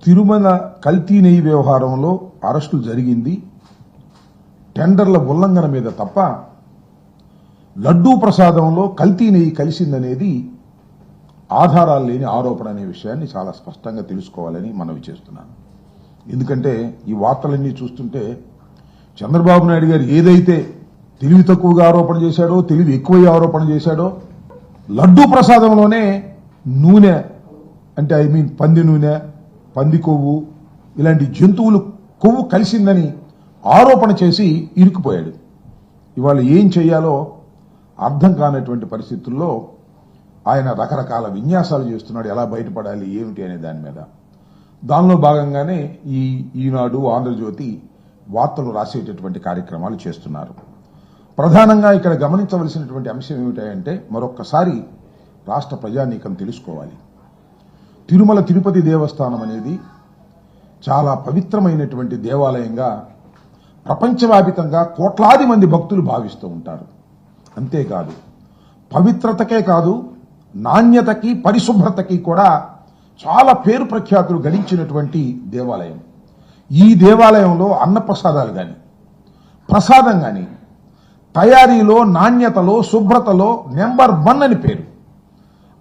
తిరుమల కల్తీ నెయ్యి వ్యవహారంలో అరెస్టు జరిగింది టెండర్ల ఉల్లంఘన మీద తప్ప లడ్డూ ప్రసాదంలో కల్తీ నెయ్యి కలిసిందనేది ఆధారాలు లేని ఆరోపణ అనే విషయాన్ని చాలా స్పష్టంగా తెలుసుకోవాలని మనవి చేస్తున్నాను. ఎందుకంటే ఈ వార్తలన్నీ చూస్తుంటే చంద్రబాబు నాయుడు గారు ఏదైతే తెలివి తక్కువగా ఆరోపణ చేశాడో, తెలివి ఎక్కువ ఆరోపణ చేశాడో, లడ్డూ ప్రసాదంలోనే నూనె అంటే పంది నూనె, పంది కొవ్వు ఇలాంటి జంతువులు కొవ్వు కలిసిందని ఆరోపణ చేసి ఇరుక్కుపోయాడు. ఇవాళ ఏం చేయాలో అర్థం కానటువంటి పరిస్థితుల్లో ఆయన రకరకాల విన్యాసాలు చేస్తున్నాడు. ఎలా బయటపడాలి ఏమిటి అనే దాని మీద. దానిలో భాగంగానే ఈనాడు, ఆంధ్రజ్యోతి వార్తలు రాసేటటువంటి కార్యక్రమాలు చేస్తున్నారు. ప్రధానంగా ఇక్కడ గమనించవలసినటువంటి అంశం ఏమిటంటే మరొక్కసారి రాష్ట్ర ప్రజానీకం తెలుసుకోవాలి. తిరుమల తిరుపతి దేవస్థానం అనేది చాలా పవిత్రమైనటువంటి దేవాలయంగా ప్రపంచవ్యాపితంగా కోట్లాది మంది భక్తులు భావిస్తూ ఉంటారు. అంతేకాదు పవిత్రతకే కాదు నాణ్యతకి, పరిశుభ్రతకి కూడా చాలా పేరు ప్రఖ్యాతులు గడించినటువంటి దేవాలయం. ఈ దేవాలయంలో అన్నప్రసాదాలు కానీ, ప్రసాదం కానీ తయారీలో, నాణ్యతలో, శుభ్రతలో నెంబర్ 1 అని పేరు.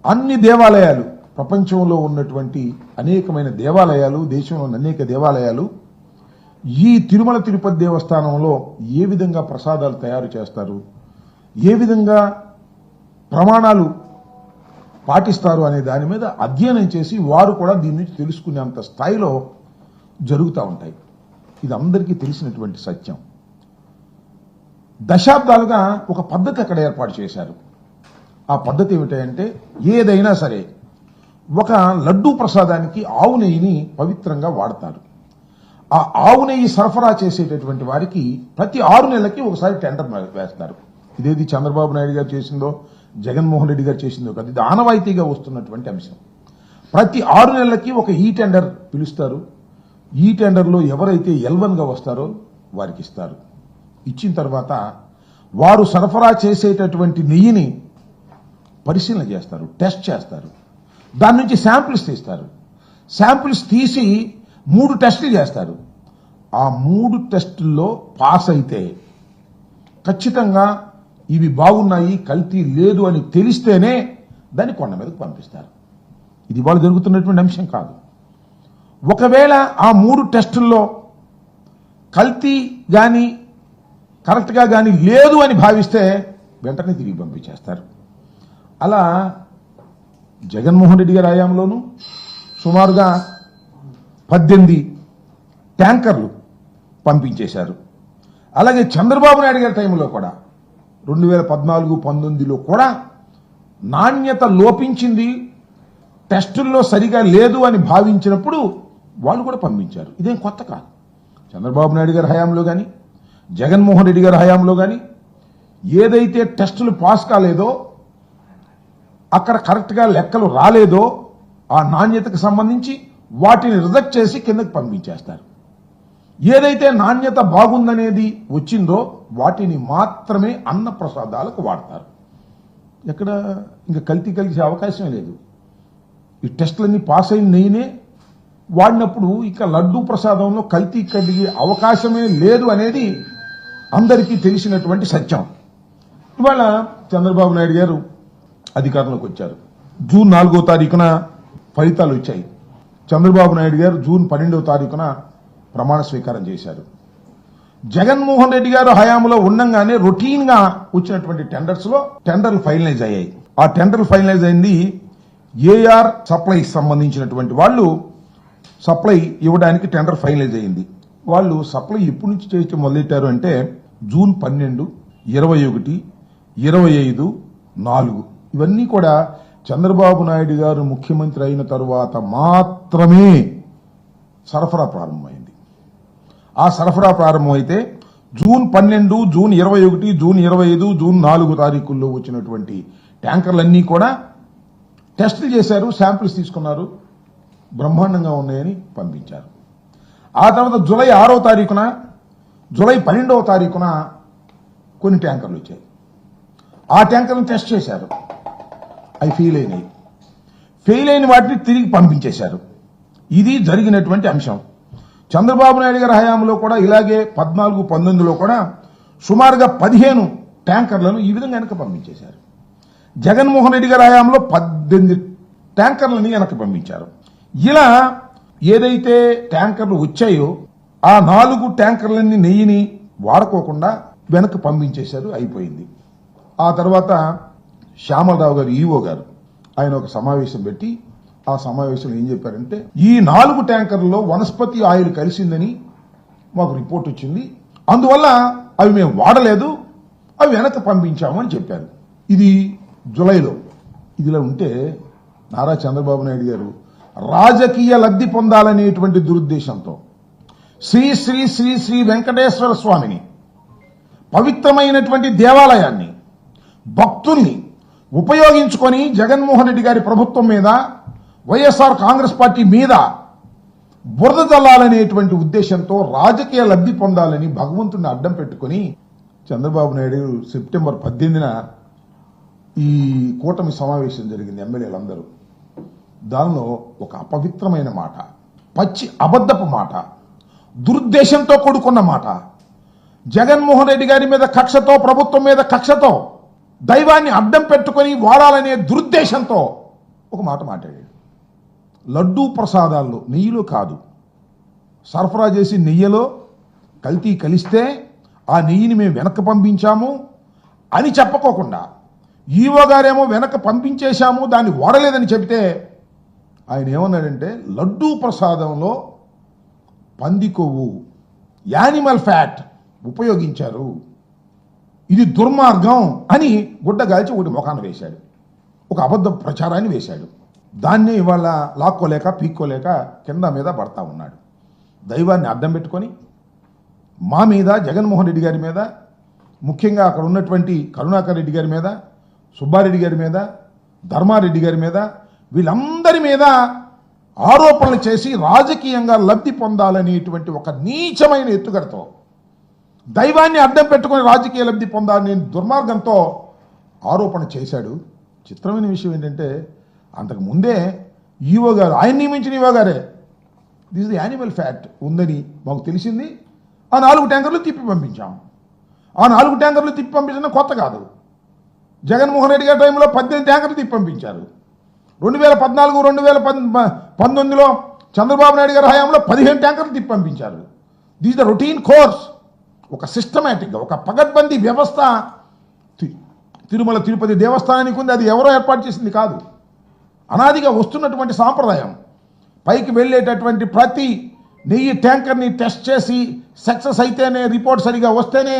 అన్ని దేవాలయాలు, ప్రపంచంలో ఉన్నటువంటి అనేకమైన దేవాలయాలు, దేశంలోని అనేక దేవాలయాలు ఈ తిరుమల తిరుపతి దేవస్థానంలో ఏ విధంగా ప్రసాదాలు తయారు చేస్తారు, ఏ విధంగా ప్రమాణాలు పాటిస్తారు అనే దాని మీద అధ్యయనం చేసి వారు కూడా దీని నుంచి తెలుసుకునేంత స్థాయిలో జరుగుతూ ఉంటాయి. ఇది అందరికీ తెలిసినటువంటి సత్యం. దశాబ్దాలుగా ఒక పద్ధతి అక్కడ ఏర్పాటు చేశారు. ఆ పద్ధతి ఏమిటంటే ఏదైనా సరే ఒక లడ్డూ ప్రసాదానికి ఆవు నెయ్యిని పవిత్రంగా వాడతారు. ఆ ఆవు నెయ్యి సరఫరా చేసేటటువంటి వారికి ప్రతి 6 నెలలకి ఒకసారి టెండర్ వేస్తారు. ఇదేది చంద్రబాబు నాయుడు గారు చేసిందో, జగన్మోహన్ రెడ్డి గారు చేసిందో కాదు, ఇది ఆనవాయితీగా వస్తున్నటువంటి అంశం. ప్రతి 6 నెలలకి ఒక ఈ టెండర్ పిలుస్తారు. ఈ టెండర్లో ఎవరైతే L1గా వస్తారో వారికి ఇస్తారు. ఇచ్చిన తర్వాత వారు సరఫరా చేసేటటువంటి నెయ్యిని పరిశీలన చేస్తారు, టెస్ట్ చేస్తారు. దాని నుంచి శాంపిల్స్ తీస్తారు. శాంపిల్స్ తీసి 3 టెస్టులు చేస్తారు. ఆ 3 టెస్టుల్లో పాస్ అయితే ఖచ్చితంగా ఇవి బాగున్నాయి, కల్తీ లేదు అని తెలిస్తేనే దాన్ని కొండ మీదకు పంపిస్తారు. ఇది వాళ్ళు జరుగుతున్నటువంటి అంశం కాదు. ఒకవేళ ఆ 3 టెస్టుల్లో కల్తీ కానీ కరెక్ట్గా కానీ లేదు అని భావిస్తే వెంటనే తిరిగి పంపించేస్తారు. అలా జగన్మోహన్ రెడ్డి గారి హయాంలోనూ సుమారుగా 18 ట్యాంకర్లు పంపించేశారు. అలాగే చంద్రబాబు నాయుడు గారి టైంలో కూడా 2014-19లో కూడా నాణ్యత లోపించింది, టెస్టుల్లో సరిగా లేదు అని భావించినప్పుడు వాళ్ళు కూడా పంపించారు. ఇదేం కొత్త కాదు. చంద్రబాబు నాయుడు గారి హయాంలో కానీ, జగన్మోహన్ రెడ్డి గారి హయాంలో కానీ ఏదైతే టెస్టులు పాస్ కాలేదో, అక్కడ కరెక్ట్గా లెక్కలు రాలేదో ఆ నాణ్యతకు సంబంధించి వాటిని రిజెక్ట్ చేసి కిందకి పంపించేస్తారు. ఏదైతే నాణ్యత బాగుందనేది వచ్చిందో వాటిని మాత్రమే అన్న ప్రసాదాలకు వాడతారు. ఎక్కడ ఇంకా కల్తీ కలిసే అవకాశమే లేదు. ఈ టెస్టులన్నీ పాస్ అయిన నెయ్యినే వాడినప్పుడు ఇక లడ్డూ ప్రసాదంలో కల్తీ కలిగే అవకాశమే లేదు అనేది అందరికీ తెలిసినటువంటి సత్యం. ఇవాళ చంద్రబాబు నాయుడు గారు అధికారంలోకి వచ్చారు. జూన్ 4వ తారీఖున ఫలితాలు వచ్చాయి. చంద్రబాబు నాయుడు గారు జూన్ 12వ తారీఖున ప్రమాణ స్వీకారం చేశారు. జగన్మోహన్ రెడ్డి గారు హయాంలో ఉండగానే రొటీన్ గా వచ్చినటువంటి టెండర్స్ లో టెండర్లు ఫైనలైజ్ అయ్యాయి. ఆ టెండర్లు ఫైనలైజ్ అయింది ఏఆర్ సప్లై సంబంధించినటువంటి వాళ్ళు సప్లై ఇవ్వడానికి టెండర్ ఫైనలైజ్ అయింది. వాళ్ళు సప్లై ఎప్పటి నుంచి చేయటం మొదలెట్టారు అంటే జూన్ 12, 21, 25, 4 ఇవన్నీ కూడా చంద్రబాబు నాయుడు గారు ముఖ్యమంత్రి అయిన తరువాత మాత్రమే సరఫరా ప్రారంభమైంది. ఆ సరఫరా ప్రారంభమైతే జూన్ 12, జూన్ 21, జూన్ 25, జూన్ 4 తారీఖుల్లో వచ్చినటువంటి ట్యాంకర్లన్నీ కూడా టెస్టులు చేశారు, శాంపిల్స్ తీసుకున్నారు, బ్రహ్మాండంగా ఉన్నాయని పంపించారు. ఆ తర్వాత జూలై 6వ తారీఖున, జూలై 12వ తారీఖున కొన్ని ట్యాంకర్లు వచ్చాయి. ఆ ట్యాంకర్లను టెస్ట్ చేశారు, అవి ఫెయిల్ అయినాయి. ఫెయిల్ అయిన వాటిని తిరిగి పంపించేశారు. ఇది జరిగినటువంటి అంశం. చంద్రబాబు నాయుడు గారి హయాంలో కూడా ఇలాగే 14-19లో కూడా సుమారుగా 15 ట్యాంకర్లను ఈ విధంగా వెనక పంపించేశారు. జగన్మోహన్ రెడ్డి గారి హయాంలో 18 ట్యాంకర్లని వెనక పంపించారు. ఇలా ఏదైతే ట్యాంకర్లు వచ్చాయో ఆ 4 ట్యాంకర్లన్నీ నెయ్యిని వాడుకోకుండా వెనక పంపించేశారు, అయిపోయింది. ఆ తర్వాత శ్యామలరావు గారు ఈవో గారు ఆయన ఒక సమావేశం పెట్టి ఆ సమావేశంలో ఏం చెప్పారంటే ఈ 4 ట్యాంకర్లలో వనస్పతి ఆయిల్ కలిసిందని మాకు రిపోర్ట్ వచ్చింది, అందువల్ల అవి మేము వాడలేదు, అవి వెనక పంపించాము అని చెప్పారు. ఇది జులైలో. ఇదిలా ఉంటే నారా చంద్రబాబు నాయుడు గారు రాజకీయ లబ్ధి పొందాలనేటువంటి దురుద్దేశంతో శ్రీ శ్రీ శ్రీ శ్రీ వెంకటేశ్వర స్వామిని, పవిత్రమైనటువంటి దేవాలయాన్ని, భక్తుల్ని ఉపయోగించుకొని జగన్మోహన్ రెడ్డి గారి ప్రభుత్వం మీద, వైఎస్ఆర్ కాంగ్రెస్ పార్టీ మీద బురద జల్లాలనేటువంటి ఉద్దేశంతో రాజకీయ లబ్ధి పొందాలని భగవంతుడిని అడ్డం పెట్టుకుని చంద్రబాబు నాయుడు సెప్టెంబర్ 18న ఈ కూటమి సమావేశం జరిగింది. ఎమ్మెల్యేలందరూ దానిలో ఒక అపవిత్రమైన మాట, పచ్చి అబద్ధపు మాట, దురుద్దేశంతో కూడుకున్న మాట, జగన్మోహన్ రెడ్డి గారి మీద కక్షతో, ప్రభుత్వం మీద కక్షతో, దైవాన్ని అడ్డం పెట్టుకుని వాడాలనే దురుద్దేశంతో ఒక మాట మాట్లాడాడు. లడ్డూ ప్రసాదాల్లో నెయ్యిలో కాదు, సరఫరా చేసి నెయ్యిలో కల్తీ కలిస్తే ఆ నెయ్యిని మేము వెనక్కి పంపించాము అని చెప్పుకోకుండా ఈవో గారేమో వెనక పంపించేశాము, దాన్ని వాడలేదని చెబితే ఆయన ఏమన్నాడంటే లడ్డూ ప్రసాదంలో పంది కొవ్వు, యానిమల్ ఫ్యాట్ ఉపయోగించారు, ఇది దుర్మార్గం అని గుడ్డగాల్చి ఒకటి ముఖాన వేశాడు, ఒక అబద్ధ ప్రచారాన్ని వేశాడు. దాన్ని ఇవాళ లాక్కోలేక పీక్కోలేక కింద మీద పడతా ఉన్నాడు. దైవాన్ని అడ్డం పెట్టుకొని మా మీద, జగన్మోహన్ రెడ్డి గారి మీద, ముఖ్యంగా అక్కడ ఉన్నటువంటి కరుణాకర్ రెడ్డి గారి మీద, సుబ్బారెడ్డి గారి మీద, ధర్మారెడ్డి గారి మీద, వీళ్ళందరి మీద ఆరోపణలు చేసి రాజకీయంగా లబ్ధి పొందాలనేటువంటి ఒక నీచమైన ఎత్తుగడతో, దైవాన్ని అడ్డం పెట్టుకుని రాజకీయ లబ్ధి పొందాలనే దుర్మార్గంతో ఆరోపణ చేశాడు. చిత్రమైన విషయం ఏంటంటే అంతకు ముందే ఈవో గారు, ఆయన నియమించిన ఈవో గారే దిస్ ది యానిమల్ ఫ్యాట్ ఉందని మాకు తెలిసింది, ఆ 4 ట్యాంకర్లు తిప్పి పంపించాం. ఆ 4 ట్యాంకర్లు తిప్పి పంపించడం కొత్త కాదు. జగన్మోహన్ రెడ్డి గారి టైంలో 18 ట్యాంకర్లు తిప్పి పంపించారు. 2014-2019లో చంద్రబాబు నాయుడు గారి హయాంలో 15 ట్యాంకర్లు తిప్పి పంపించారు. This the routine course. ఒక సిస్టమేటిక్గా, ఒక పగడ్బందీ వ్యవస్థ తిరుమల తిరుపతి దేవస్థానానికి ఉంది. అది ఎవరో ఏర్పాటు చేసింది కాదు, అనాదిగా వస్తున్నటువంటి సాంప్రదాయం. పైకి వెళ్ళేటటువంటి ప్రతి నెయ్యి ట్యాంకర్ని టెస్ట్ చేసి సక్సెస్ అయితేనే, రిపోర్ట్ సరిగా వస్తేనే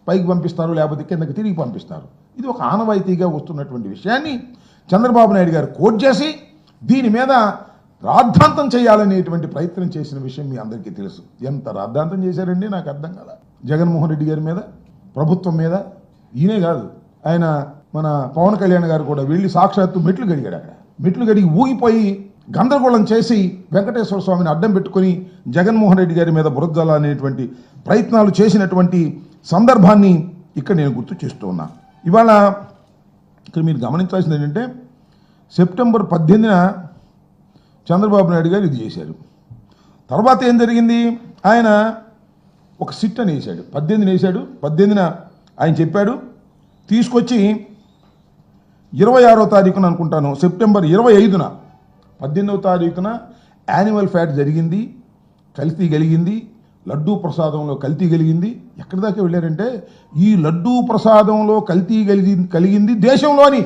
పైకి పంపిస్తారు, లేకపోతే కిందకి తిరిగి పంపిస్తారు. ఇది ఒక ఆనవాయితీగా వస్తున్నటువంటి విషయాన్ని చంద్రబాబు నాయుడు గారు కోట్ చేసి దీని మీద రాద్ధాంతం చేయాలనేటువంటి ప్రయత్నం చేసిన విషయం మీ అందరికీ తెలుసు. ఎంత రాద్ధాంతం చేశారండి నాకు అర్థం కాల. జగన్మోహన్ రెడ్డి గారి మీద, ప్రభుత్వం మీద. ఈయనే కాదు, ఆయన మన పవన్ కళ్యాణ్ గారు కూడా వెళ్ళి సాక్షాత్తు మెట్లు గడిగాడు. అక్కడ మెట్లు గడిగి ఊగిపోయి గందరగోళం చేసి వెంకటేశ్వర స్వామిని అడ్డం పెట్టుకుని జగన్మోహన్ రెడ్డి గారి మీద బురదల అనేటువంటి ప్రయత్నాలు చేసినటువంటి సందర్భాన్ని ఇక్కడ నేను గుర్తు చేస్తూ ఉన్నా. ఇవాళ ఇక్కడ మీరు గమనించాల్సింది ఏంటంటే సెప్టెంబర్ 18న చంద్రబాబు నాయుడు గారు ఇది చేశారు. తర్వాత ఏం జరిగింది, ఆయన ఒక సిట్ అని వేశాడు. 18న వేశాడు. 18న ఆయన చెప్పాడు, తీసుకొచ్చి 26వ తారీఖున అనుకుంటాను, సెప్టెంబర్ 25న 18వ తారీఖున యానిమల్ ఫ్యాట్ జరిగింది, కల్తీ కలిగింది, లడ్డూ ప్రసాదంలో కల్తీ కలిగింది. ఎక్కడి దాకా వెళ్ళారంటే ఈ లడ్డూ ప్రసాదంలో కల్తీ కలిగింది, దేశంలోని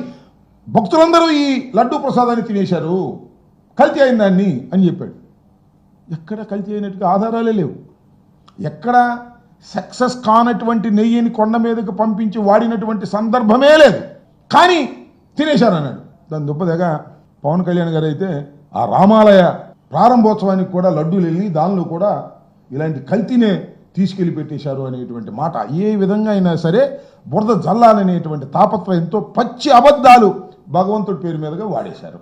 భక్తులందరూ ఈ లడ్డూ ప్రసాదాన్ని తినేశారు, కల్తీ అయిన దాన్ని అని చెప్పాడు. ఎక్కడ కల్తీ అయినట్టుగా ఆధారాలే లేవు. ఎక్కడ సక్సెస్ కానటువంటి నెయ్యిని కొండ మీదకు పంపించి వాడినటువంటి సందర్భమే లేదు, కానీ తినేశారన్నాడు. దాని దుప్పదగా పవన్ కళ్యాణ్ గారు అయితే ఆ రామాలయ ప్రారంభోత్సవానికి కూడా లడ్డూలు వెళ్ళి దానిలో కూడా ఇలాంటి కల్తీనే తీసుకెళ్లి పెట్టేశారు అనేటువంటి మాట. ఏ విధంగా అయినా సరే బురద జల్లాలనేటువంటి తాపత్రయంతో పచ్చి అబద్ధాలు భగవంతుడి పేరు మీదుగా వాడేశారు.